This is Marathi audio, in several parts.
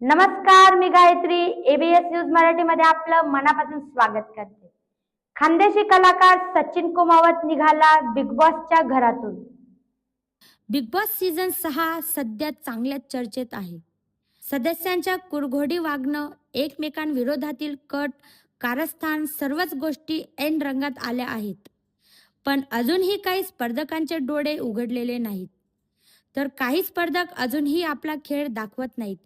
नमस्कार, मी गायत्री. एबीएस न्यूज मराठीमध्ये आपलं मनापासून स्वागत करते. खानदेशी कलाकार सचिन कुमावत निघाला बिग बॉसच्या घरातून. बिग बॉस सीझन 6 सध्या चांगल्या चर्चेत आहे. सदस्यांच्या कुरघोडी वागणं, एकमेकांविरोधातील कट, कारस्थान सर्वच गोष्टी ऐन रंगात आल्या आहेत. पण अजूनही काही स्पर्धकांचे डोळे उघडलेले नाहीत. तर काही स्पर्धक अजूनही आपला खेळ दाखवत नाहीत.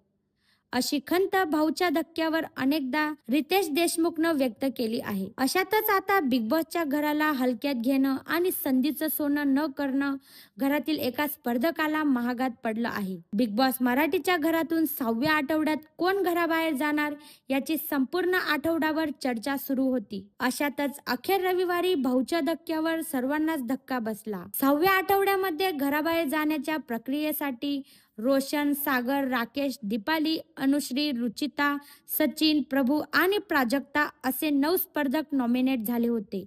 अशी खंत भाऊच्या धक्क्यावर अनेकदा रितेश देशमुखनं व्यक्त केली आहे. अशातच आता बिग बॉसच्या घराला हलक्यात घेणं आणि संधीचं सोनं न करणं घरातील एका स्पर्धकाला महागात पडलं आहे. बिग बॉस मराठीच्या घरातून 6व्या आठवड्यात कोण घराबाहेर जाणार याची संपूर्ण आठवडाभर चर्चा सुरू होती. अशातच अखेर रविवारी भाऊच्या धक्क्यावर सर्वांनाच धक्का बसला. 6व्या आठवड्यामध्ये घराबाहेर जाण्याच्या प्रक्रियेसाठी रोशन, सागर, राकेश, दीपाली, अनुश्री, रुचिता, सचिन, प्रभू आणि प्राजक्ता असे 9 स्पर्धक नॉमिनेट झाले होते.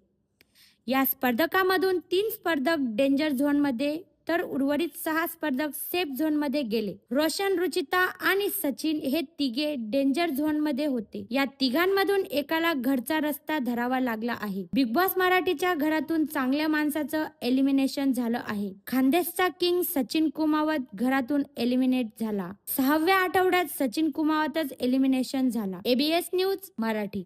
या स्पर्धकांमधून 3 स्पर्धक डेंजर झोनमध्ये तर उर्वरित 6 स्पर्धक सेफ झोनमध्ये गेले. रोशन, रुचिता आणि सचिन हे तिघे डेंजर झोनमध्ये होते. या तिघांमधून एकाला घरचा रस्ता धरावा लागला आहे. बिग बॉस मराठीच्या घरातून चांगल्या माणसाचं एलिमिनेशन झालं आहे. खानदेशचा किंग सचिन कुमावत घरातून एलिमिनेट झाला. 6व्या आठवड्यात सचिन कुमावतच एलिमिनेशन झाला. ABS news Marathi.